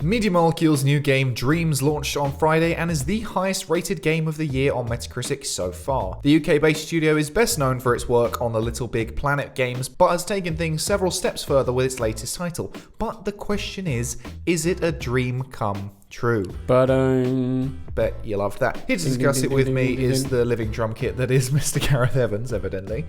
Media Molecule's new game Dreams launched on Friday and is the highest rated game of the year on Metacritic so far. The UK-based studio is best known for its work on the Little Big Planet games, but has taken things several steps further with its latest title. But the question is it a dream come true? Bet you loved that. Here to discuss it with me is the living drum kit that is Mr. Gareth Evans, evidently.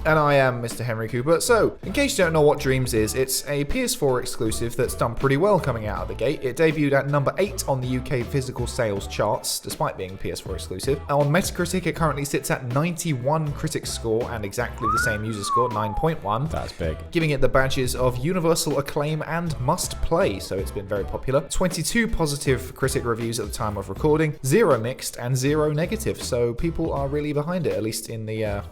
And I am Mr. Henry Cooper. So, in case you don't know what Dreams is, it's a PS4 exclusive that's done pretty well coming out of the gate. It debuted at number 8 on the UK physical sales charts, despite being PS4 exclusive. On Metacritic, it currently sits at 91 critic score and exactly the same user score, 9.1. That's big. Giving it the badges of universal acclaim and must play, so it's been very popular. 22 positive critic reviews at the time of recording, 0 mixed and 0 negative, so people are really behind it, at least in the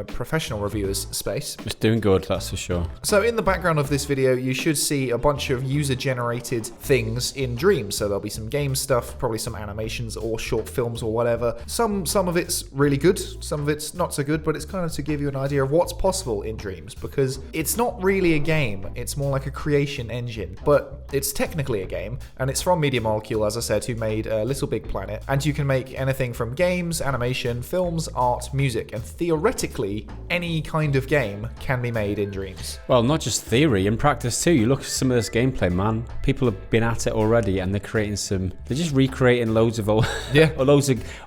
professional reviewers space. It's doing good, that's for sure. So in the background of this video, you should see a bunch of user-generated things in Dreams. So there'll be some game stuff, probably some animations or short films or whatever. Some of it's really good, some of it's not so good, but it's kind of to give you an idea of what's possible in Dreams, because it's not really a game, it's more like a creation engine, but it's technically a game, and it's from Media Molecule, as I said, who made Little Big Planet, and you can make anything from games, animation, films, art, music, and theoretically, any kind of game can be made in Dreams. Well, not just theory, in practice too. You look at some of this gameplay, man. People have been at it already, and they're just recreating loads of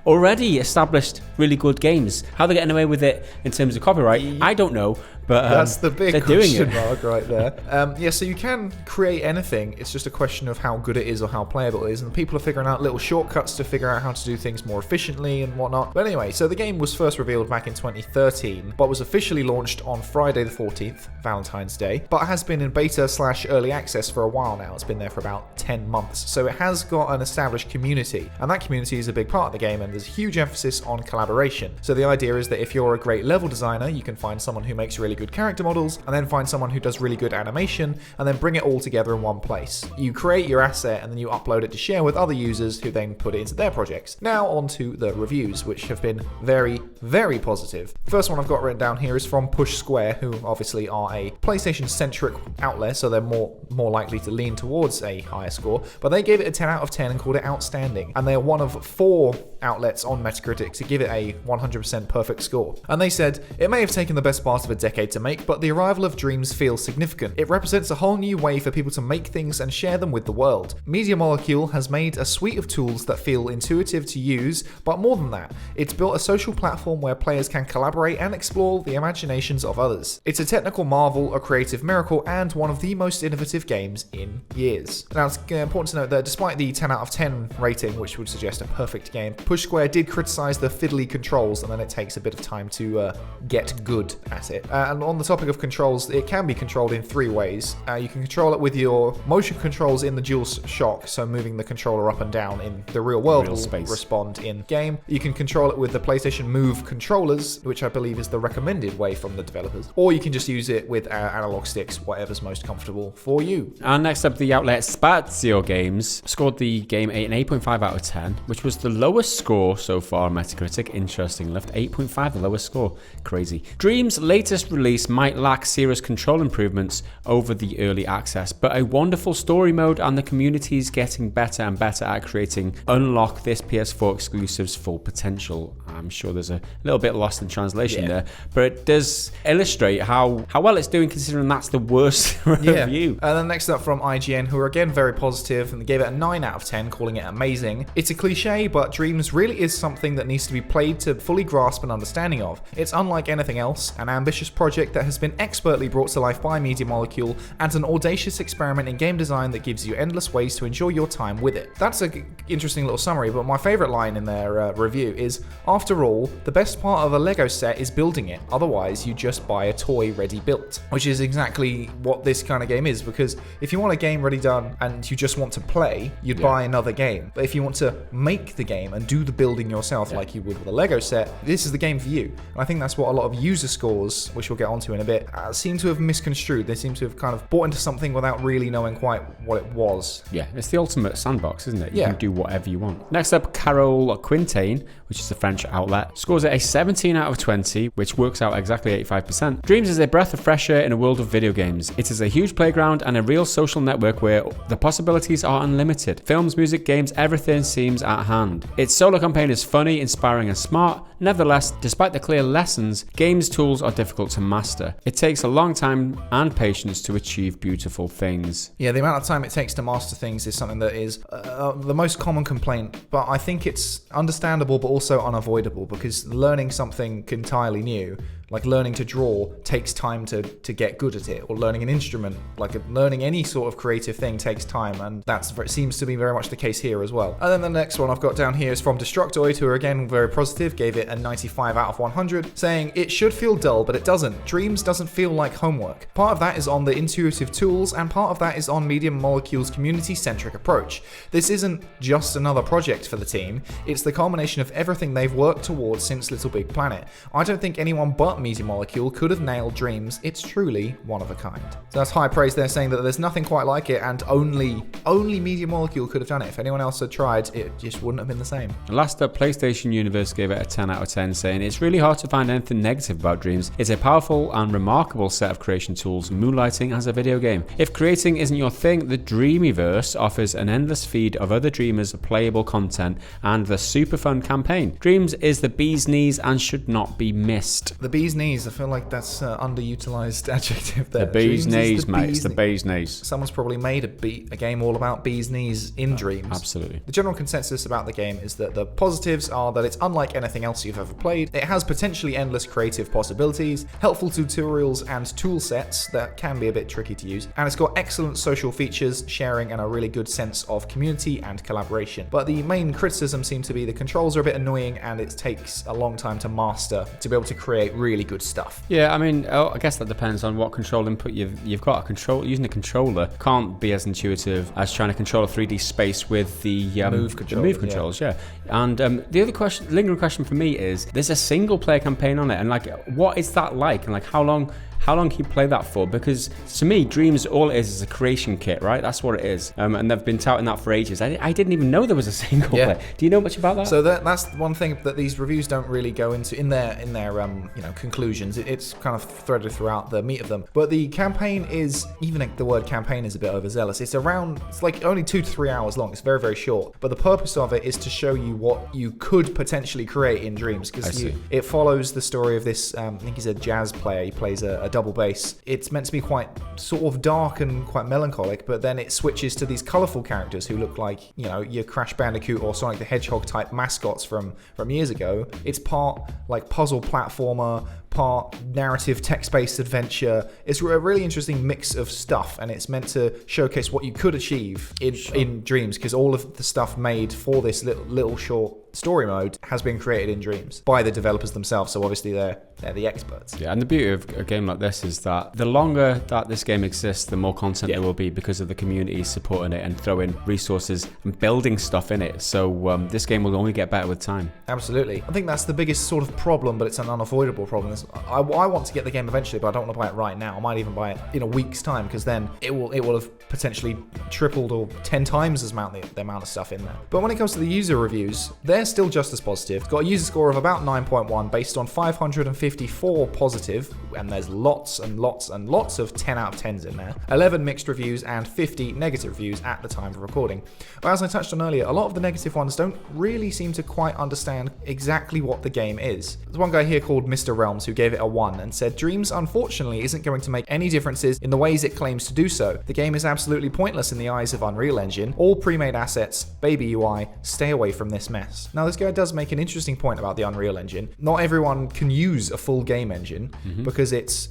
already established really good games. How they're getting away with it in terms of copyright, I don't know. But that's the big question doing mark right there. So you can create anything. It's just a question of how good it is or how playable it is. And people are figuring out little shortcuts to figure out how to do things more efficiently and whatnot. But anyway, so the game was first revealed back in 2013, but was officially launched on Friday the 14th, Valentine's Day, but has been in beta/early access for a while now. It's been there for about 10 months. So it has got an established community. And that community is a big part of the game, and there's a huge emphasis on collaboration. So the idea is that if you're a great level designer, you can find someone who makes really good character models, and then find someone who does really good animation, and then bring it all together in one place. You create your asset, and then you upload it to share with other users who then put it into their projects. Now on to the reviews, which have been very, very positive. First one I've got written down here is from Push Square, who obviously are a PlayStation-centric outlet, so they're more likely to lean towards a higher score, but they gave it a 10 out of 10 and called it outstanding, and they are one of 4 outlets on Metacritic to give it a 100% perfect score. And they said, it may have taken the best part of a decade to make, but the arrival of Dreams feels significant. It represents a whole new way for people to make things and share them with the world. Media Molecule has made a suite of tools that feel intuitive to use, but more than that, it's built a social platform where players can collaborate and explore the imaginations of others. It's a technical marvel, a creative miracle, and one of the most innovative games in years. Now, it's important to note that despite the 10 out of 10 rating, which would suggest a perfect game, Push Square did criticize the fiddly controls, and then it takes a bit of time to get good at it. And on the topic of controls, it can be controlled in 3 ways. You can control it with your motion controls in the DualShock, so moving the controller up and down in the real world will respond in game. You can control it with the PlayStation Move controllers, which I believe is the recommended way from the developers, or you can just use it with analog sticks, whatever's most comfortable for you. And next up, the outlet Spazio Games scored the game an 8.5 out of 10, which was the lowest score so far on Metacritic. Interesting, left 8.5, the lowest score. Crazy. Dreams' latest release might lack serious control improvements over the early access, but a wonderful story mode, and the community's getting better and better at creating unlock this PS4 exclusive's full potential. I'm sure there's a little bit lost in translation there, but it does illustrate how well it's doing considering that's the worst review. And then next up from IGN, who are again very positive, and they gave it a 9 out of 10, calling it amazing. It's a cliche, but Dreams really is something that needs to be played to fully grasp an understanding of. It's unlike anything else, an ambitious project that has been expertly brought to life by Media Molecule, and an audacious experiment in game design that gives you endless ways to enjoy your time with it. That's an interesting little summary, but my favourite line in their review is, after all, the best part of a Lego set is building it, otherwise you just buy a toy ready built. Which is exactly what this kind of game is, because if you want a game ready done and you just want to play, you'd buy another game. But if you want to make the game and do the building yourself like you would with a Lego set, this is the game for you. And I think that's what a lot of user scores, which we'll get onto in a bit, seem to have misconstrued. They seem to have kind of bought into something without really knowing quite what it was. Yeah, it's the ultimate sandbox, isn't it? You Yeah. can do whatever you want. Next up, Carole Quintain, which is a French outlet, scores it a 17 out of 20, which works out exactly 85%. Dreams is a breath of fresh air in a world of video games. It is a huge playground and a real social network where the possibilities are unlimited. Films, music, games, everything seems at hand. Its solo campaign is funny, inspiring, and smart. Nevertheless, despite the clear lessons, games tools are difficult to master. It takes a long time and patience to achieve beautiful things. Yeah, the amount of time it takes to master things is something that is the most common complaint, but I think it's understandable but also unavoidable, because learning something entirely new, like learning to draw, takes time to get good at it, or learning an instrument, like learning any sort of creative thing takes time, and that seems to be very much the case here as well. And then the next one I've got down here is from Destructoid, who are again very positive, gave it a 95 out of 100, saying, "It should feel dull, but it doesn't. Dreams doesn't feel like homework. Part of that is on the intuitive tools, and part of that is on Medium Molecule's community-centric approach. This isn't just another project for the team, it's the culmination of everything they've worked towards since Little Big Planet. I don't think anyone but Media Molecule could have nailed Dreams. It's truly one of a kind." So that's high praise there, saying that there's nothing quite like it, and only Media Molecule could have done it. If anyone else had tried, it just wouldn't have been the same. Last up, PlayStation Universe gave it a 10 out of 10, saying, "It's really hard to find anything negative about Dreams. It's a powerful and remarkable set of creation tools, moonlighting as a video game. If creating isn't your thing, the Dreamyverse offers an endless feed of other Dreamers' playable content and the super fun campaign. Dreams is the bee's knees and should not be missed." The bee's knees, I feel like that's underutilized adjective there. The bee's Dreams is knees, the mate. bee's It's the knee- bee's knees. Someone's probably made a game all about bees' knees in Dreams. Absolutely. The general consensus about the game is that the positives are that it's unlike anything else you've ever played. It has potentially endless creative possibilities, helpful tutorials and tool sets that can be a bit tricky to use, and it's got excellent social features, sharing, and a really good sense of community and collaboration. But the main criticism seems to be the controls are a bit annoying, and it takes a long time to master to be able to create really good stuff. Yeah, I mean, I guess that depends on what control input you've got. Using a controller can't be as intuitive as trying to control a 3D space with the Move controls. Yeah. And the other lingering question for me is: there's a single player campaign on it, and like, what is that like? And like, how long can you play that for? Because to me, Dreams, all it is a creation kit, right? That's what it is. And they've been touting that for ages. I didn't even know there was a single player. Do you know much about that? So that's one thing that these reviews don't really go into in their conclusions. It's kind of threaded throughout the meat of them. But the campaign is, even the word campaign is a bit overzealous. It's like only 2 to 3 hours long. It's very, very short. But the purpose of it is to show you what you could potentially create in Dreams, because it follows the story of this. I think he's a jazz player. He plays a double bass. It's meant to be quite sort of dark and quite melancholic, but then it switches to these colourful characters who look like, your Crash Bandicoot or Sonic the Hedgehog type mascots from years ago. It's part like puzzle platformer, part narrative text-based adventure. It's a really interesting mix of stuff, and it's meant to showcase what you could achieve in Dreams, because all of the stuff made for this little short story mode has been created in Dreams by the developers themselves, so obviously they're the experts. Yeah, and the beauty of a game like this is that the longer that this game exists, the more content there will be, because of the community supporting it and throwing resources and building stuff in it. So this game will only get better with time. Absolutely. I think that's the biggest sort of problem, but it's an unavoidable problem. I want to get the game eventually, but I don't want to buy it right now. I might even buy it in a week's time, because then it will have potentially tripled or 10 times the amount of stuff in there. But when it comes to the user reviews, they're still just as positive. It's got a user score of about 9.1 based on 554 positive, and there's lots and lots and lots of 10 out of 10s in there. 11 mixed reviews and 50 negative reviews at the time of recording. But as I touched on earlier, a lot of the negative ones don't really seem to quite understand exactly what the game is. There's one guy here called Mr. Realms who gave it a 1 and said, "Dreams unfortunately isn't going to make any differences in the ways it claims to do so. The game is absolutely pointless in the eyes of Unreal Engine. All pre-made assets, baby UI, stay away from this mess." Now this guy does make an interesting point about the Unreal Engine. Not everyone can use a full game engine because it's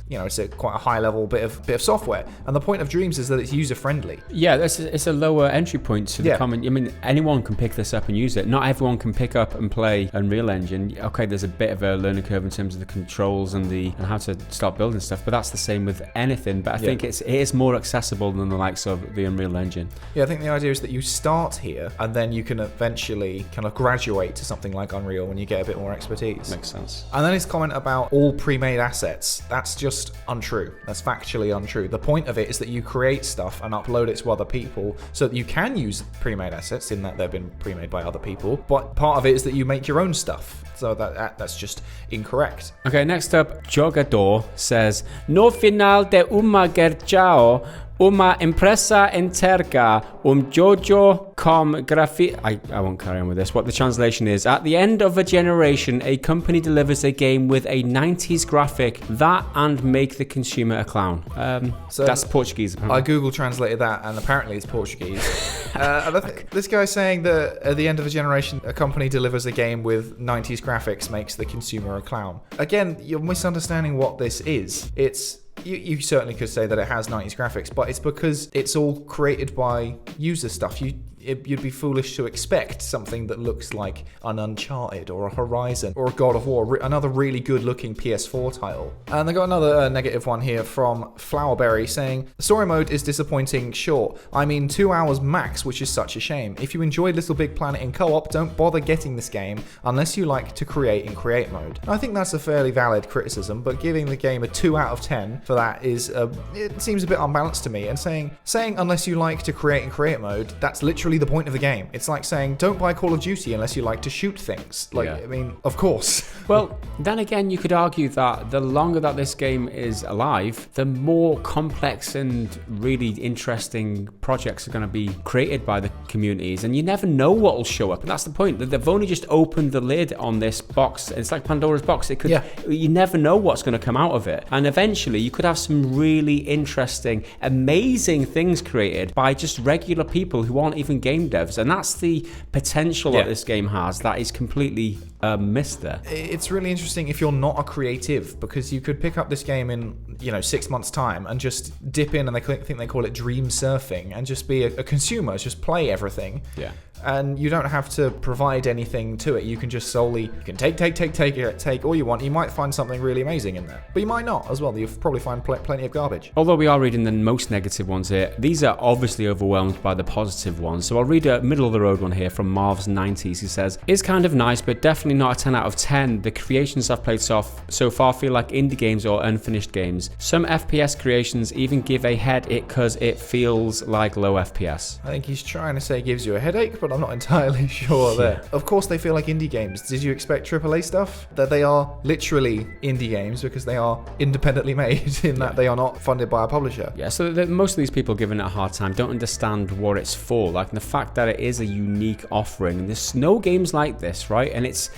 quite a high level bit of software, and the point of Dreams is that it's user friendly. Yeah, it's a lower entry point to the common. I mean, anyone can pick this up and use it. Not everyone can pick up and play Unreal Engine. Okay, there's a bit of a learning curve in terms of the controls and how to start building stuff, but that's the same with anything. But I think it is more accessible than the likes of the Unreal Engine. Yeah, I think the idea is that you start here and then you can eventually kind of graduate graduate to something like Unreal when you get a bit more expertise. Makes sense. And then his comment about all pre-made assets, that's just untrue. That's factually untrue. The point of it is that you create stuff and upload it to other people so that you can use pre-made assets in that they've been pre-made by other people. But part of it is that you make your own stuff. So that's just incorrect. Okay, next up, Jogador says, No final de uma guerra, uma empresa enterga, jojo com grafi... I won't carry on with this. What the translation is, at the end of a generation, a company delivers a game with a 90s graphic that and make the consumer a clown. So that's Portuguese, apparently. I Google translated that, and apparently it's Portuguese. This guy's saying that at the end of a generation, a company delivers a game with 90s graphics makes the consumer a clown. Again, you're misunderstanding what this is. You certainly could say that it has 90s graphics, but it's because it's all created by user stuff. You'd be foolish to expect something that looks like an Uncharted or a Horizon or a God of War, another really good-looking PS4 title. And they got another negative one here from Flowerberry saying, the story mode is disappointing, sure. I mean 2 hours max, which is such a shame. If you enjoyed Little Big Planet in co-op, don't bother getting this game unless you like to create in create mode. And I think that's a fairly valid criticism, but giving the game a 2 out of 10 for that is, it seems a bit unbalanced to me. And saying unless you like to create in create mode, that's literally the point of the game. It's like saying don't buy Call of Duty unless you like to shoot things. I mean, of course. Well, then again, you could argue that the longer that this game is alive, the more complex and really interesting projects are going to be created by the communities, and you never know what will show up. And that's the point. They've only just opened the lid on this box. It's like Pandora's box. You never know what's going to come out of it. And eventually, you could have some really interesting, amazing things created by just regular people who aren't even game devs, and that's the potential that this game has that is completely missed there. It's really interesting if you're not a creative, because you could pick up this game in 6 months time and just dip in, and they think they call it dream surfing, and just be a consumer, just play everything. Yeah. And you don't have to provide anything to it. You can just solely take all you want. You might find something really amazing in there, but you might not as well. You'll probably find plenty of garbage. Although we are reading the most negative ones here, these are obviously overwhelmed by the positive ones. So I'll read a middle of the road one here from Marv's 90s. He says, "Is kind of nice, but definitely not a 10 out of 10. The creations I've played so far feel like indie games or unfinished games. Some FPS creations even give a headache because it feels like low FPS." I think he's trying to say it gives you a headache, but I'm not entirely sure there. Of course they feel like indie games. Did you expect AAA stuff? That they are literally indie games because they are independently made in that they are not funded by a publisher. Yeah, so most of these people giving it a hard time don't understand what it's for. Like the fact that it is a unique offering, and there's no games like this, right? And it's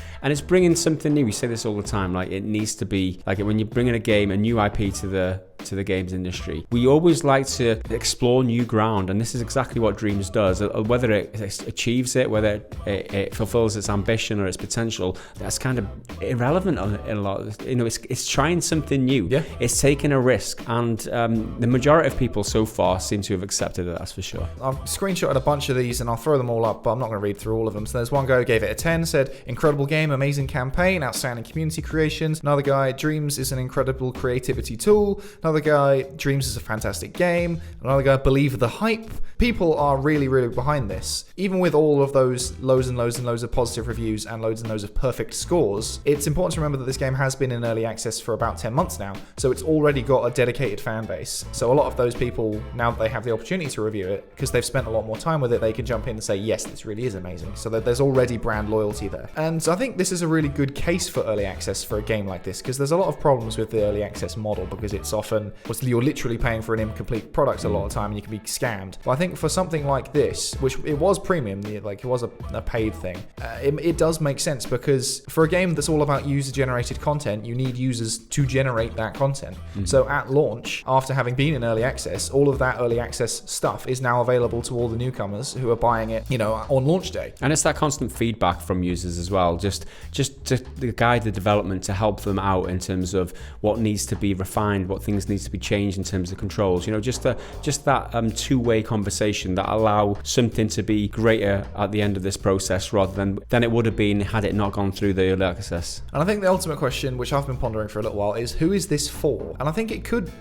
bringing something new. We say this all the time. Like it needs to be like when you're bringing a game, a new IP to the games industry. We always like to explore new ground, and this is exactly what Dreams does. Whether it achieves it, whether it fulfills its ambition or its potential, that's kind of irrelevant in a lot. It's trying something new. Yeah. It's taking a risk, and the majority of people so far seem to have accepted it. That's for sure. I've screenshotted a bunch of these, and I'll throw them all up, but I'm not going to read through all of them. So there's one guy who gave it a 10, said incredible game, amazing campaign, outstanding community creations. Another guy, Dreams is an incredible creativity tool. Another guy, Dreams is a fantastic game. Another guy, believe the hype. People are really, really behind this. Even with all of those loads and loads and loads of positive reviews and loads of perfect scores, it's important to remember that this game has been in early access for about 10 months now, so it's already got a dedicated fan base. So a lot of those people, now that they have the opportunity to review it, because they've spent a lot more time with it, they can jump in and say, yes, this really is amazing. So that there's already brand loyalty there. And I think this is a really good case for early access for a game like this, because there's a lot of problems with the early access model, because it's often, you're literally paying for an incomplete product a lot of the time, and you can be scammed. But I think for something like this, which it was premium, like it was a paid thing, it does make sense, because for a game that's all about user-generated content, you need users to generate that content. So at launch, after having been in early access, all of that early access stuff is now available to all the newcomers who are buying it, on launch day. And it's that constant feedback from users as well, just to guide the development, to help them out in terms of what needs to be refined, what things needs to be changed in terms of controls. You know, just that two-way conversation that allow something to be greater at the end of this process rather than it would have been had it not gone through the early access. And I think the ultimate question, which I've been pondering for a little while, is who is this for? And I think it could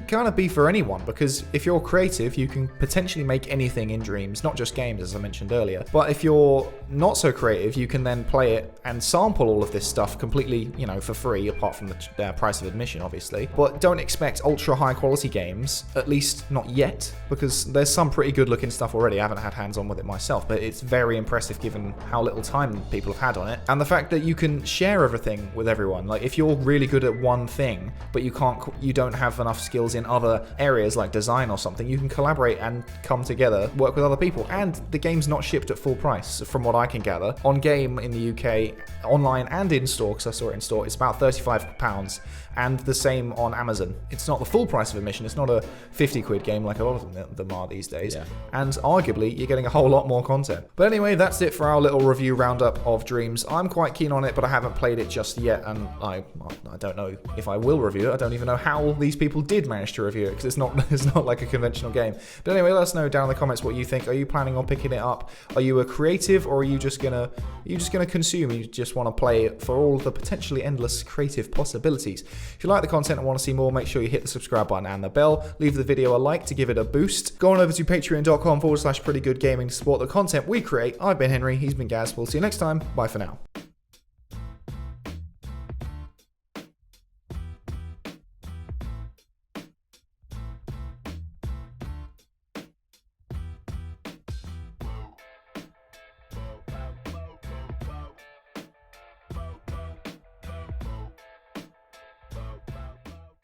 kind of be for anyone, because if you're creative, you can potentially make anything in Dreams, not just games, as I mentioned earlier. But if you're not so creative, you can then play it and sample all of this stuff completely, you know, for free, apart from the price of admission, obviously. But don't expect ultra high quality games, at least not yet, because there's some pretty good looking stuff already. I haven't had hands on with it myself, but it's very impressive given how little time people have had on it, and the fact that you can share everything with everyone. Like, if you're really good at one thing but you don't have enough skills in other areas like design or something, you can collaborate and come together, work with other people. And the game's not shipped at full price, from what I can gather. On Game in the UK, online and in store, because I saw it in store, it's about £35, and the same on Amazon. It's not the full price of admission. It's not a 50 quid game like a lot of them are these days. Yeah. And arguably, you're getting a whole lot more content. But anyway, that's it for our little review roundup of Dreams. I'm quite keen on it, but I haven't played it just yet, and I don't know if I will review it. I don't even know how these people did manage to review it, because it's not like a conventional game. But anyway, let us know down in the comments what you think. Are you planning on picking it up? Are you a creative, or are you just gonna consume? You just want to play it for all the potentially endless creative possibilities. If you like the content and want to see more, make sure you hit the subscribe button and the bell. Leave the video a like to give it a boost. Go on over to patreon.com/prettygoodgaming to support the content we create. I've been Henry, he's been Gaz. We'll see you next time. Bye for now.